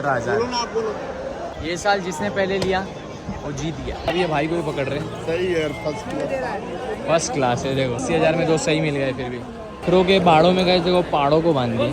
18,000। ये साल जिसने पहले लिया वो जीत गया। अब ये भाई को भी पकड़ रहे हैं। सही है, फर्स्ट क्लास है। देखो 80,000 में 2 सही मिल गए। फिर भी खरो के पहाड़ों में गए, देखो पहाड़ों को बांध दिए।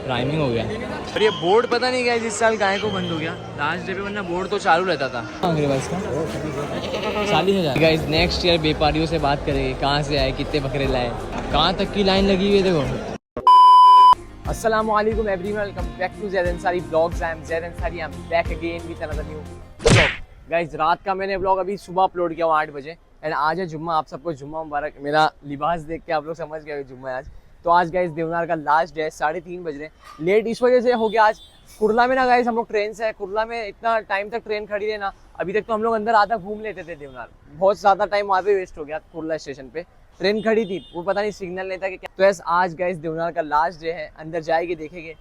राइमिंग हो गया। और ये बोर्ड पता नहीं गया इस साल गाय को बंद हो गया लास्ट डे पे, वरना बोर्ड तो चालू रहता था। 40,000। गाइस नेक्स्ट ईयर व्यापारियों से बात करेंगे, कहाँ से आए, कितने बकरे लाए, कहाँ तक की लाइन लगी हुई है। देखो अस्सलाम वालेकुम everyone, welcome back to Zaid Ansari vlogs. I am Zaid Ansari, I am back again with another new vlog. Guys रात का मैंने ब्लॉग अभी सुबह अपलोड किया 8 बजे। एंड आज है जुम्मा, आप सबको जुम्मा मुबारक। मेरा लिबास देख के आप लोग समझ गए जुम्मा है आज। तो आज गाइस देवनार का लास्ट डे है, 3:30 बज रहे। लेट इस वजह से हो गया आज कुरला में ना गाइस, हम लोग ट्रेन से है। कुरला में इतना टाइम तक ट्रेन खड़ी रहे ना, अभी तक तो हम लोग अंदर आधा घूम लेते थे देवनार। बहुत ज़्यादा टाइम वहाँ पे वेस्ट हो गया। कुरला स्टेशन पे ट्रेन खड़ी थी, वो पता नहीं सिग्नल नहीं था कि क्या। तो ऐसा आज गाइस देवनार का लास्ट डे है, अंदर जाएंगे देखेंगे।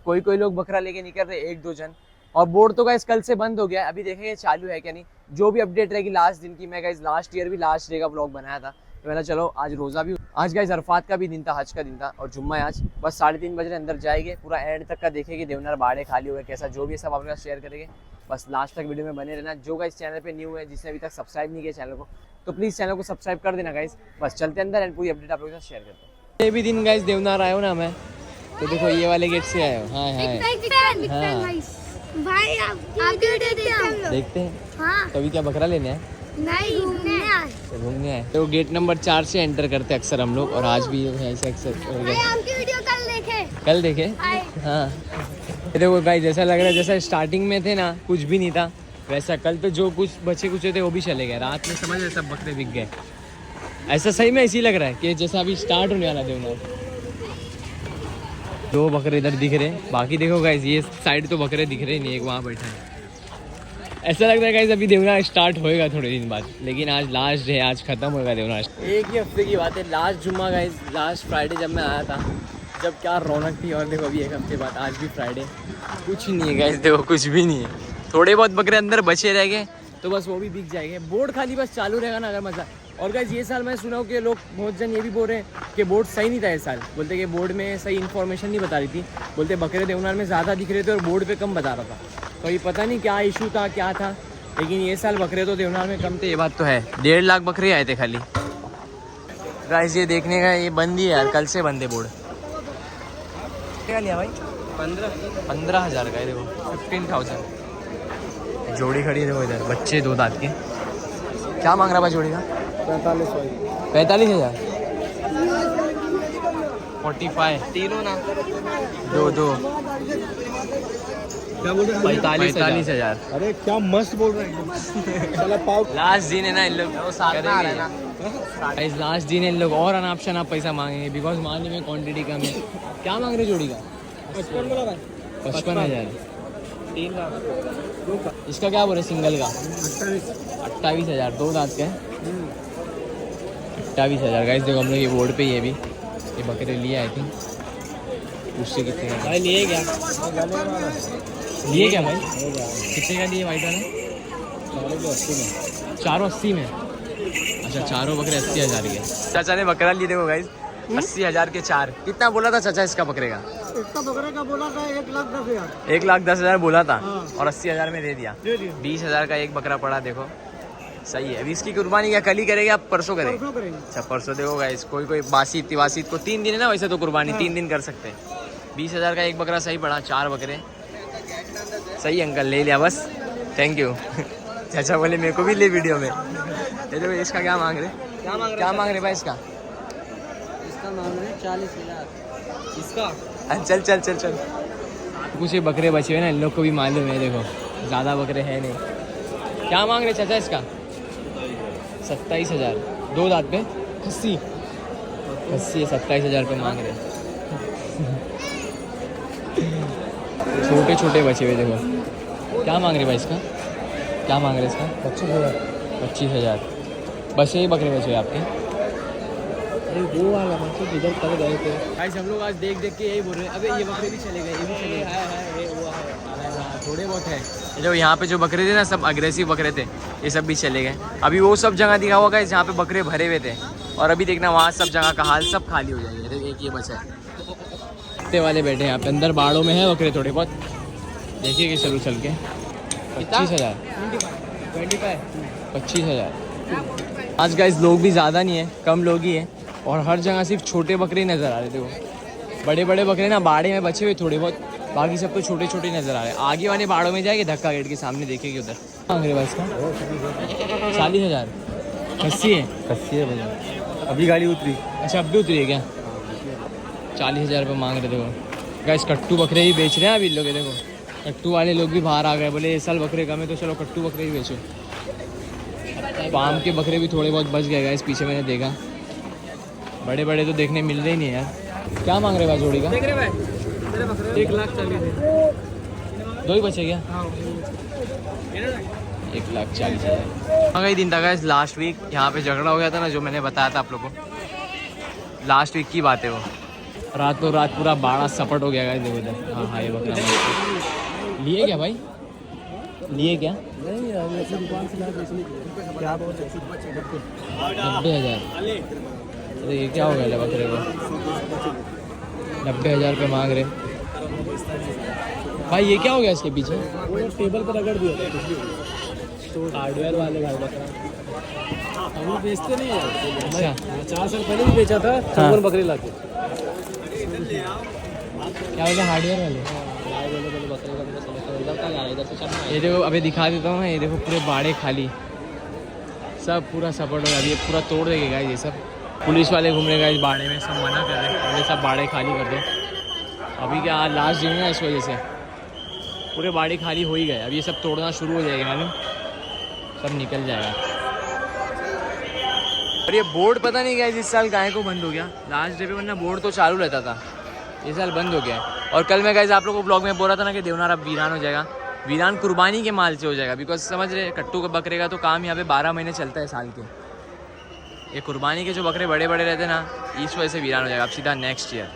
कोई लोग बकरा लेके निकल रहे, 1-2 जन। और बोर्ड तो गाइस कल से बंद हो गया है, अभी देखेंगे चालू है क्या नहीं। जो भी अपडेट रहेगी लास्ट दिन की। मैं गाइस लास्ट ईयर भी लास्ट डे का ब्लॉग बनाया था, तो मैंने चलो आज रोज़ा भी, आज गाइस अरफात का भी दिन था, हज का दिन था और जुम्मा है आज। बस 3:30 बजे अंदर जाएंगे, पूरा एंड तक का देखेंगे देवनार बाड़े खाली हुए कैसा, जो भी सब आपके साथ शेयर करेंगे। बस लास्ट तक वीडियो में बने रहना। जो गाइस चैनल पे न्यू है, जिसने अभी तक सब्सक्राइब नहीं किया चैनल को, तो प्लीज़ चैनल को सब्सक्राइब कर देना गाइस। बस चलते अंदर एंड पूरी अपडेट आप लोगों के साथ शेयर करते हैं। ये भी दिन गाइस देवनार आया हो ना मैं, तो देखो ये वाले गेट से आया हो। हाँ भाई आपकी वीडियो देखते हैं। हाँ। तो अभी क्या बकरा लेने हैं? नहीं, घूमने आए। तो गेट नंबर 4 से एंटर करते अक्सर हम लोग, और आज भी ऐसे अक्सर आपकी वीडियो कल देखे। हाँ ये देखो गाइस, ऐसा लग रहा है जैसा स्टार्टिंग में थे ना कुछ भी नहीं था, वैसा कल तो जो कुछ बचे कुछ थे वो भी चले गए। रात में समझ रहे सब बकरे बिक गए। ऐसा सही में ऐसी लग रहा है कि जैसा अभी स्टार्ट होने वाला देवनार। 2 बकरे इधर दिख रहे हैं, बाकी देखो गाइस ये साइड तो बकरे दिख रहे नहीं, एक वहाँ बैठा है। ऐसा लगता है गाइस अभी देवनार स्टार्ट होएगा थोड़े दिन बाद, लेकिन आज लास्ट है, आज खत्म होएगा देवनार। एक ही हफ्ते की बात है, लास्ट जुम्मा गाइस, लास्ट फ्राइडे जब मैं आया था, जब क्या रौनक थी। और देखो अभी एक हफ्ते बाद आज भी फ्राइडे, कुछ नहीं है गाइस, देखो कुछ भी नहीं है। थोड़े बहुत बकरे अंदर बचे रह गए, तो बस वो भी बिक जाएंगे। बोर्ड खाली बस चालू रहेगा ना, अगर मजा। और गाइस ये साल मैं सुना हूँ कि लोग बहुत जन ये भी बोल रहे हैं कि बोर्ड सही नहीं था इस साल। बोलते कि बोर्ड में सही इन्फॉर्मेशन नहीं बता रही थी। बोलते बकरे देवनार में ज़्यादा दिख रहे थे और बोर्ड पे कम बता रहा था। तो ये पता नहीं क्या इशू था, क्या था, लेकिन ये साल बकरे तो देवनार में कम थे, ये बात तो है। 1.5 लाख बकरे आए थे खाली। गाइस ये देखने का ये बंद ही है यार, कल से बंद है बोर्ड। क्या लिया भाई? 15,000 का है। देखो 15,000 जोड़ी खड़ी है। देखो इधर बच्चे 2 दांत के। क्या मांग रहा भाई जोड़ी का? 45,000। 45 तीनों ना, 2 45,000। अरे क्या मस्त बोल रहे हैं। लास्ट दिन है ना, इन लोग लास्ट दिन है, इन लोग और अनाप शनाप पैसा मांगेंगे, बिकॉज मालूम में क्वांटिटी कम है। क्या मांग रहे जोड़ी का? 55,000। 3 लाख। इसका क्या बोल रहे सिंगल का? 28,000। 2 दांत का है। 28,000 गाइस। देखो हम लोग ये बोर्ड पे ये भी ये बकरे लिए आए थे। उससे कितने का भाई लिए? क्या लिए क्या भाई? कितने का लिए वाइट वाला? 480 में। अच्छा चारों बकरे 80,000 के। चाचा ने बकरा लिए। देखो गाइस 80,000 के 4। कितना बोला था चाचा इसका बकरे का? इसका बकरे का बोला था 1,10,000। 1,10,000 बोला था। हाँ। और 80,000 में दे दिया। 20,000 का एक बकरा पड़ा। देखो सही है। अभी इसकी कुर्बानी क्या कल ही करेंगे आप? परसों करेंगे? अच्छा परसों। देखो गाइस कोई बासी तिवासीत को 3 दिन है ना, वैसे तो कुर्बानी 3 दिन कर सकते हैं। 20,000 का एक बकरा सही पड़ा, 4 बकरे। सही अंकल ले लिया बस, थैंक यू। चाचा बोले मेरे को भी ले वीडियो में। ये देखो इसका क्या मांग रहे? क्या मांग रहे भाई इसका? इसका मांग रहे 40,000। इसका चल कुछ ये बकरे बचे हुए ना, इन लोग को भी मालूम है। देखो ज़्यादा बकरे हैं नहीं। क्या मांग रहे चाचा इसका? 27,000। 2 दांत पे खस्सी 27,000 पे मांग रहे। छोटे छोटे बचे हुए। देखो क्या मांग रहे भाई इसका? क्या मांग रहे इसका? 25,000। बस यही बकरे बचे हुए आपके? वो वाला बच्चे किधर कर गए थे गाइस हम लोग आज देख के यही बोल रहे हैं, अबे ये बकरे भी चले गए, ये भी चले गए। थोड़े बहुत है। जो यहाँ पे जो बकरे थे ना, सब अग्रेसिव बकरे थे, ये सब भी चले गए। अभी वो सब जगह दिखा हुआ गाइस जहाँ पे बकरे भरे हुए थे, और अभी देखना वहाँ सब जगह का हाल सब खाली हो जाएंगे। एक ये बचा है। कुत्ते वाले बैठे हैं यहाँ पे, अंदर बाड़ों में है बकरे थोड़े बहुत। देखिए कि चलो चल के 25,000 25,000। आज गाइस लोग भी ज़्यादा नहीं है, कम लोग ही है और हर जगह सिर्फ छोटे बकरे ही नज़र आ रहे थे। वो बड़े बड़े बकरे ना बाड़े में बचे हुए थोड़े बहुत, बाकी सब तो छोटे छोटे नज़र आ रहे हैं। आगे वाले बाड़ों में जाएंगे, धक्का गेट के सामने देखेंगे उधर। मांग रहे बस का 40,000 खस्सी है। खस्सी है भैया, अभी गाड़ी उतरी। अच्छा अब भी उतरी है क्या? 40,000 रुपये मांग रहे थे वो। गाइस कट्टू बकरे ही बेच रहे हैं अभी लोग। देखो कट्टू वाले लोग भी बाहर आ गए, बोले इस साल बकरे कम है तो चलो कट्टू बकरे ही बेचो। पाम के बकरे भी थोड़े बहुत बच गए गाइस, पीछे मैंने देखा। बड़े बड़े तो देखने मिल रहे ही नहीं यार। क्या मांग रहे भाई जोड़ी का? 1,40,000। दो ही बचे क्या? 1,40,000। हाँ कई दिन था गाइस, लास्ट वीक यहाँ पे झगड़ा हो गया था ना, जो मैंने बताया था आप लोगों को। लास्ट वीक की बात है वो। रातों रात पूरा बाड़ा सपट हो गया गाइस। देखो इधर। हाँ हाँ ये बकरा लिए क्या भाई? लिए क्या? नहीं यार, अपनी दुकान से ला बेचने के लिए। क्या बोल रहे 90,000। अरे ये क्या हो गया बकरे को? 90,000 रुपये मांग रहे भाई। ये क्या हो गया इसके पीछे? वो टेबल पर रगड़ दिया था कुछ भी। तो हार्डवेयर वाले भाई बकरा हम लोग बेचते नहीं यार। अच्छा 4 साल पहले भी बेचा था 54 बकरे लाके। क्या बोलते हार्डवेयर वाले? ये देखो अभी दिखा देता हूँ मैं। ये देखो पूरे बाड़े खाली, सब पूरा सपोर्ट हो गया। अभी ये पूरा तोड़ देंगे गाइस। ये सब पुलिस वाले घूम रहे गाइस बाड़े में, सब मना कर रहे हैं, ये सब बाड़े खाली कर दो। अभी क्या आज लास्ट दिन है, इस वजह से पूरे बाड़े खाली हो ही गए। अब ये सब तोड़ना शुरू हो जाएगा, मालूम सब निकल जाएगा। और ये बोर्ड पता नहीं गाइस इस साल गाय को बंद हो गया लास्ट डे पे, वरना बोर्ड तो चालू रहता था, ये साल बंद हो गया है। और कल मैं गाइस आप लोगों को ब्लॉग में बोल रहा था ना कि देवनार अब वीरान हो जाएगा। वीरान कुर्बानी के माल से हो जाएगा, बिकॉज समझ रहे कट्टू का बकरे का तो काम यहाँ पे 12 महीने चलता है साल के। ये कुर्बानी के जो बकरे बड़े बड़े रहते हैं ना, इस वजह से वीरान हो जाएगा अब सीधा नेक्स्ट ईयर।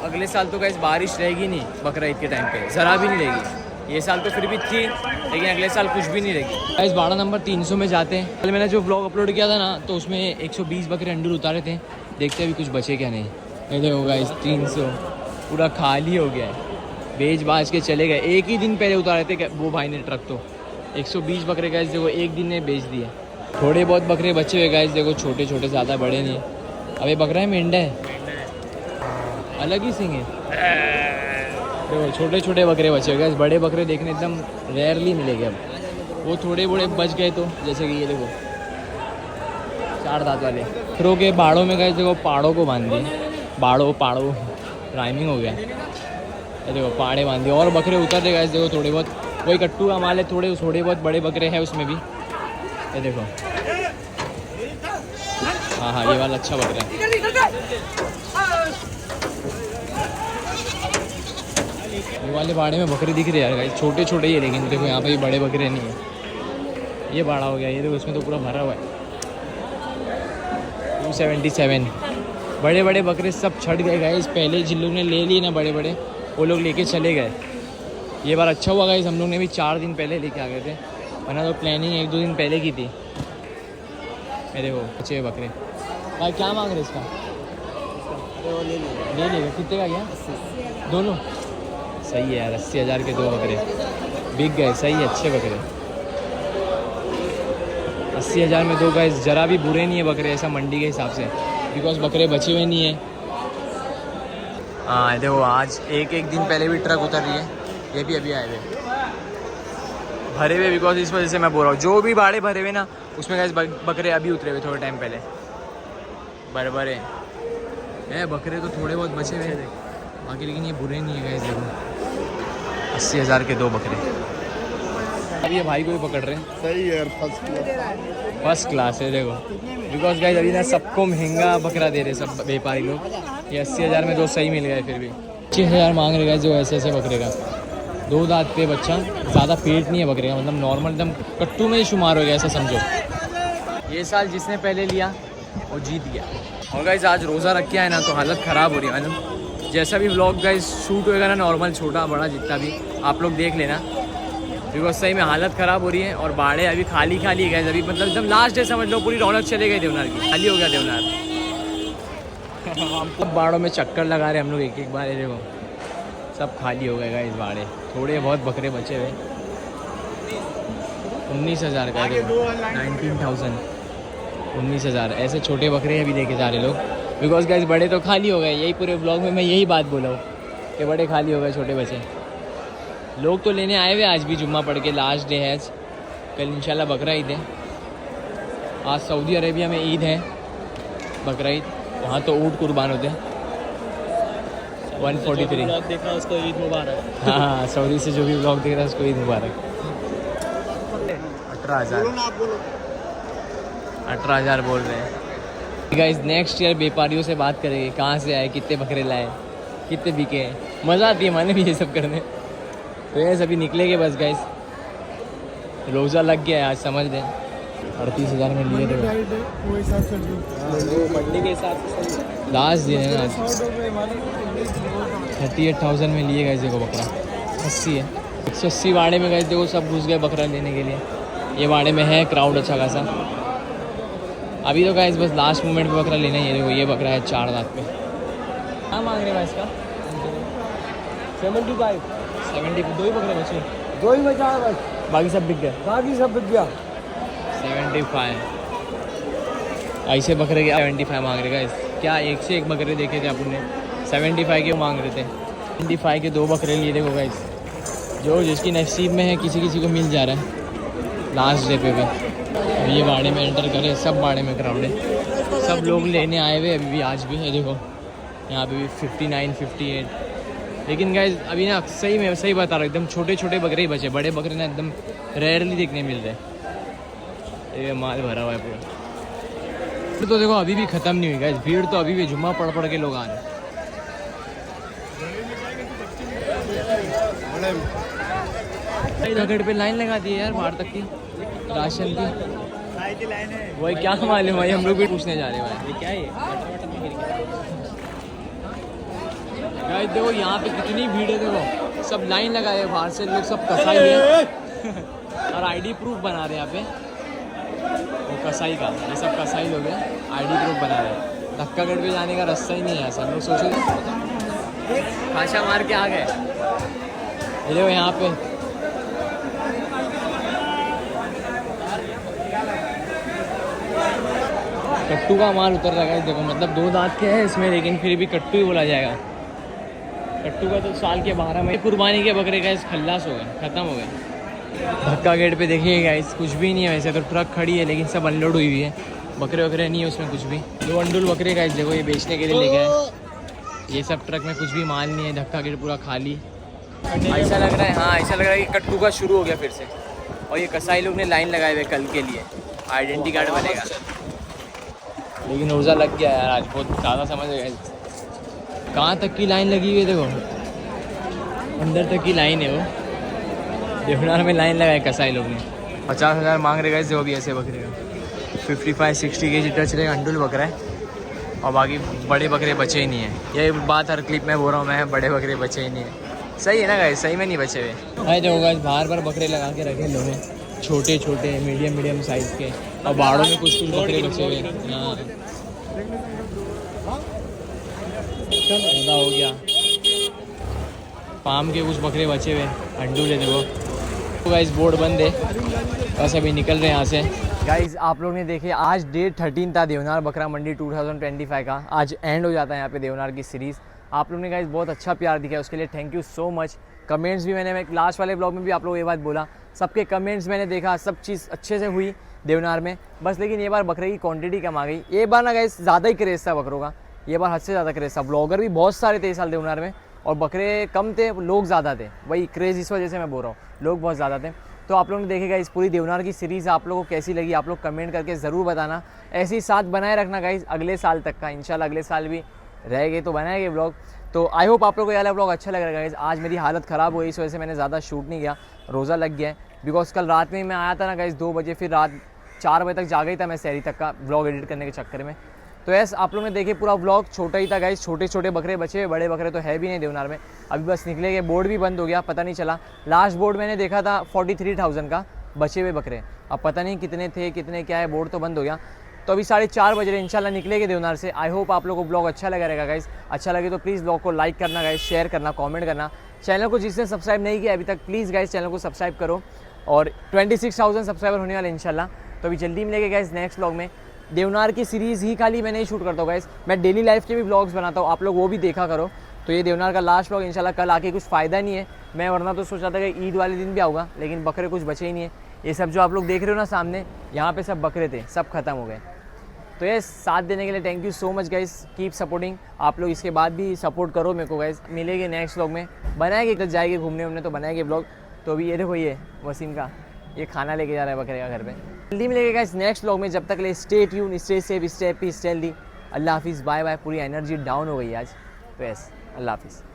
अगले साल तो गाइस बारिश रहेगी नहीं बकरा ईद के टाइम पे, ज़रा भी नहीं रहेगी। ये साल तो फिर भी थी, लेकिन अगले साल कुछ भी नहीं रहेगी। गाइस बाड़ा नंबर 300 में जाते हैं। कल मैंने जो ब्लॉग अपलोड किया था ना, तो उसमें 120 बकरे अंडूर उतारे थे। देखते अभी कुछ बचे क्या नहीं। ये देखो गाइस 300 पूरा खाली हो गया है, बेच बाज के चले गए। एक ही दिन पहले उतारे थे वो भाई ने ट्रक, तो 120 बकरे गाइस देखो एक दिन ने बेच दिए। थोड़े बहुत बकरे बचे हुए गाइस, देखो छोटे छोटे, ज़्यादा बड़े नहीं है। अब ये बकरा है मेंढा है, अलग ही सिंग है। देखो छोटे छोटे बकरे बचे हुए गाइस, बड़े बकरे देखने एकदम रेयरली मिलेंगे अब। वो थोड़े बड़े बच गए तो, जैसे कि ये देखो 4 दांत वाले बकरों के बाड़ों में गाइस देखो पाड़ों को बांध दिए। बाड़ों पाड़ों राइमिंग हो गया। ये देखो पाड़े बांध दिए और बकरे उतर रहे गाइस। देखो थोड़े बहुत वही कट्टू का माल है, थोड़े बहुत बड़े बकरे हैं उसमें भी। ये देखो हाँ हाँ ये वाला अच्छा बकरा है। ये वाले बाड़े में बकरे दिख रहे हैं यार गाइस, छोटे छोटे ही है, लेकिन देखो यहाँ पे भी बड़े बकरे नहीं है। ये बाड़ा हो गया, ये देखो इसमें तो पूरा भरा हुआ है। 277 बड़े बड़े बकरे सब छट गए गाइस। पहले जिन लोग ने ले लिए ना बड़े बड़े, वो लोग लेके चले गए। ये बार अच्छा हुआ गाइस, हम लोग ने भी 4 दिन पहले लेके आ गए थे, वरना तो प्लानिंग 1-2 दिन पहले की थी। ये देखो अच्छे बकरे। भाई क्या मांग रहे इसका? ले लेगा। कितने का गया? दोनों सही है यार, 80,000 के 2 बकरे बिक गए। सही है, अच्छे बकरे। 80,000 में 2 गाइस ज़रा भी बुरे नहीं है बकरे, ऐसा मंडी के हिसाब से, बिकॉज बकरे बचे हुए नहीं है। हाँ देखो आज एक दिन पहले भी ट्रक उतर रही है, ये भी अभी आए हुए भरे हुए, बिकॉज इस वजह से मैं बोल रहा हूँ जो भी बाड़े भरे हुए ना उसमें गाइस बकरे अभी उतरे हुए थोड़े टाइम पहले। बड़े हैं बकरे तो थोड़े बहुत बचे हुए हैं बाकी, लेकिन ये बुरे नहीं है गाइस। देखो 80,000 के 2 बकरे। अब ये भाई को भी पकड़ रहे हैं। सही है यार, फर्स्ट क्लास है देखो, बिकॉज गाइस अभी ना सबको महंगा बकरा दे रहे सब व्यापारी लोग। ये 80,000 में 2 सही मिल गए, फिर भी 6,000 मांग रहे गाइस जो ऐसे बकरे का। 2 दांत पे बच्चा, ज़्यादा पेट नहीं है बकरे का, मतलब नॉर्मल एकदम कट्टू में ही शुमार हो गया ऐसा समझो। ये साल जिसने पहले लिया वो जीत गया। और गाइस आज रोज़ा रख के आए ना तो हालत ख़राब हो रही है, मतलब जैसा भी व्लॉग गाइस शूट होएगा ना, नॉर्मल छोटा बड़ा जितना भी आप लोग देख लेना, बिकॉज सही में हालत ख़राब हो रही है। और बाड़े अभी खाली है गाइस, अभी मतलब एकदम लास्ट डे समझ लो, पूरी रौनक चले गई देवनार की, खाली हो गया देवनार। अब बाड़ों में चक्कर लगा रहे हम लोग एक बार, ये देखो सब खाली हो गए गाइस बाड़े। थोड़े बहुत बकरे बचे हुए। 19,000 का है, 19,000, 19,000 ऐसे छोटे बकरे अभी लेके जा रहे लोग। बिकॉज गाइस बड़े तो खाली हो गए, यही पूरे ब्लॉग में मैं यही बात बोला हूँ कि बड़े खाली हो गए, छोटे बचे। लोग तो लेने आए हुए, आज भी जुम्मा पढ़ के लास्ट डे है, कल इंशाल्लाह बकरा ईद है। आज सऊदी अरेबिया में ईद है, बकरा ईद, वहाँ तो ऊँट कुर्बान होते हैं। 143 देखा उसको ईद मुबारक। हाँ, सऊदी से जो भी ब्लॉग देख रहा है उसको ईद मुबारक। 18,000 बोल रहे हैं गाइस। नेक्स्ट ईयर व्यापारियों से बात करेंगे, कहाँ से आए, कितने बकरे लाए, कितने बिके हैं। मज़ा आती है माने भी ये सब करने। तो ये सभी निकलेंगे बस गाइस, रोज़ा लग गया है आज, समझ लें। 38,000 में लिए थे वो हिसाब से मंडी के हिसाब से लास्ट दिन है ना आज। 38,000 में लिए गए देखो बकरा, 80 है। 180 वाड़े में गए देखो, सब घुस गए बकरा लेने के लिए। ये वाड़े में है क्राउड अच्छा खासा। अभी तो गाइस बस लास्ट मोमेंट पे बकरा लेना ही है। देखो ये बकरा है 4 दांत पे। क्या मांग रहे हैं इसका? 75। 70। 2 ही बकरे बचे, 2 ही बचा है बस, बाकी सब बिक गए। बाकी सब बिक गया। 75 ऐसे बकरे के 75 मांग रहे गाइस। क्या एक से एक बकरे देखे थे अपन ने, 75 के मांग रहे थे। 75 के 2 बकरे लिए देखो गाइस। जो जिसकी नसीब में है, किसी किसी को मिल जा रहा है लास्ट डे पे भी। अब ये बाड़े में एंटर करे, सब बाड़े में क्राउड है, सब लोग लेने आए हुए अभी भी, आज भी है। देखो यहाँ पे भी 59, 58। लेकिन गाइस अभी ना सही में सही बता रहा हूँ, एकदम छोटे छोटे बकरे ही बचे, बड़े बकरे ना एकदम रेयरली देखने मिल रहे। ये माल भरा हुआ है पूरा। तो देखो अभी भी ख़त्म नहीं हुई गाइस, भीड़ तो अभी भी जुम्मा पढ़ पढ़ के लोग आ रहे हैं। जगह पे लाइन लगा दी है यार बाहर तक की, राशन की। वही क्या मालूम भाई, हम लोग भी पूछने जा रहे हैं भाई क्या है गाइस। देखो यहाँ पे कितनी भीड़ है, देखो सब लाइन लगाए हैं बाहर से लोग, सब कसाई है और आईडी प्रूफ बना रहे हैं यहाँ पे। वो कसाई का, ये सब कसाई लोग हैं, आईडी प्रूफ बना रहे हैं। धक्कागढ़ पे जाने का रास्ता ही नहीं है ऐसा। हम लोग सोचे खाशा मार के आ गए। ये देखो यहाँ पे कट्टू का माल उतर रहा है देखो, मतलब 2 दांत के है इसमें, लेकिन फिर भी कट्टू ही बोला जाएगा। कट्टू का तो साल के 12 महीने कुर्बानी के बकरे का खल्लास हो गए, ख़त्म हो गए। धक्का गेट पे देखिए गाइस, कुछ भी नहीं है वैसे तो, ट्रक खड़ी है लेकिन सब अनलोड हुई हुई है, बकरे वकरे नहीं है उसमें कुछ भी। 2 अंडुल बकरे गाइस देखो, ये बेचने के लिए लेके आए। ये सब ट्रक में कुछ भी माल नहीं है, धक्का गेट पूरा खाली। ऐसा लग रहा है, हाँ ऐसा लग रहा है कि कट्टू का शुरू हो गया फिर से। और ये कसाई लोग ने लाइन लगाए हुए कल के लिए, आइडेंटिटी कार्ड बनेगा। लेकिन रोज़ा लग गया यार आज, बहुत ज़्यादा समझ गए। कहाँ तक की लाइन लगी हुई है देखो, अंदर तक की लाइन है। वो देवनार में लाइन लगाए कसाई लोग ने। 50,000 मांग रहे गए जो भी ऐसे बकरे का। 55-60 के जी टच रहेगा, अंडुल बकरा है। और बाकी बड़े बकरे बचे ही नहीं है। ये बात हर क्लिप में बोल रहा हूँ मैं, बड़े बकरे बचे ही नहीं है। सही है ना गाइस, सही में नहीं बचे हुए। अरे देखो गाइस, बार बकरे लगा के रखे लोगों ने, छोटे छोटे मीडियम साइज़ के। और बाड़ों में कुछ बकरे बचे हुए। हाँ ज़्यादा हो गया। पाम के कुछ बकरे बचे हुए, अंडुल है देखो। तो गाइस बोर्ड बंद है, बस अभी निकल रहे हैं यहाँ से। गाइस आप लोग ने देखे, आज डे 13 था देवनार बकरा मंडी 2025 का। आज एंड हो जाता है यहाँ पे देवनार की सीरीज़। आप लोग ने गाइस बहुत अच्छा प्यार दिखाया, उसके लिए thank you so much. Comments भी मैंने लास्ट वाले ब्लॉग में भी आप लोगों को ये बात बोला, सबके कमेंट्स मैंने देखा, सब चीज़ अच्छे से हुई देवनार में। बस लेकिन ये बार बकरे की क्वांटिटी कम आ गई। ये बार ना गाइस ज़्यादा ही क्रेज़ था बकरों का, ये बार हद से ज़्यादा क्रेज़ था। ब्लॉगर भी बहुत सारे थे इस साल देवनार में, और बकरे कम थे, लोग ज़्यादा थे। वही क्रेज़ इस वजह से मैं बोल रहा हूँ, लोग बहुत ज़्यादा थे। तो आप लोगों ने देखेगा इस पूरी देवनार की सीरीज़ आप लोगों को कैसी लगी, आप लोग कमेंट करके ज़रूर बताना। ऐसे ही साथ बनाए रखना गाइस अगले साल तक का, इंशाल्लाह अगले साल भी रहेंगे तो बनाएंगे ब्लॉग। तो आई होप आप लोगों को ये वाला ब्लॉग अच्छा लग रहा है गाइस। आज मेरी हालत ख़राब हुई, इस वजह से मैंने ज़्यादा शूट नहीं किया, रोज़ा लग गया है। बिकॉज कल रात में मैं आया था ना गाइस 2 बजे, फिर रात 4 बजे तक जागा ही था मैं सहरी तक का ब्लॉग एडिट करने के चक्कर में। तो ऐसे आप लोगों ने देखे पूरा व्लॉग छोटा ही था गाइस, छोटे छोटे बकरे बचे, बड़े बकरे तो है भी नहीं देवनार में। अभी बस निकले गए, बोर्ड भी बंद हो गया, पता नहीं चला। लास्ट बोर्ड मैंने देखा था 43,000 का बचे हुए बकरे, अब पता नहीं कितने थे कितने क्या है, बोर्ड तो बंद हो गया। तो अभी 4:30 बज रहे, इंशाल्लाह निकलेंगे देवनार से। आई होप आप लोगों को ब्लॉग अच्छा लगा रहेगा गाइस। अच्छा लगे तो प्लीज़ ब्लॉग को लाइक करना गाइस, शेयर करना, कमेंट करना। चैनल को जिसने सब्सक्राइब नहीं किया अभी तक, प्लीज़ गाइस चैनल को सब्सक्राइब करो। और 26,000 सब्सक्राइबर होने वाले इंशाल्लाह। तो अभी जल्दी मिलेंगे गाइस नेक्स्ट व्लॉग में। देवनार की सीरीज़ ही खाली मैं नहीं शूट करता हूँ गाइस, मैं डेली लाइफ के भी व्लॉग्स बनाता हूँ, आप लोग वो भी देखा करो। तो ये देवनार का लास्ट व्लॉग इंशाल्लाह कल आके कुछ फ़ायदा नहीं है, मैं वरना तो सोचा था कि ईद वाले दिन भी आऊँगा, लेकिन बकरे कुछ बचे ही नहीं है। ये सब जो आप लोग देख रहे हो ना सामने, यहाँ पे सब बकरे थे, सब खत्म हो गए। तो ये साथ देने के लिए thank you so much guys, keep supporting. आप लोग इसके बाद भी सपोर्ट करो मेरे को गाइस। मिलेंगे नेक्स्ट व्लॉग में, बनाएंगे जब जाएंगे घूमने उमने तो बनाएंगे व्लॉग। तो अभी ये देखो, ये वसीम का ये खाना लेके जा रहा है बकरे का घर पे। जल्दी मिलेंगे गाइस नेक्स्ट व्लॉग में, जब तक ले stay tune, stay safe, stay happy, stay healthy. अल्लाह हाफिज़, बाय बाय। पूरी एनर्जी डाउन हो गई आज, तो यस अल्लाह हाफिज़।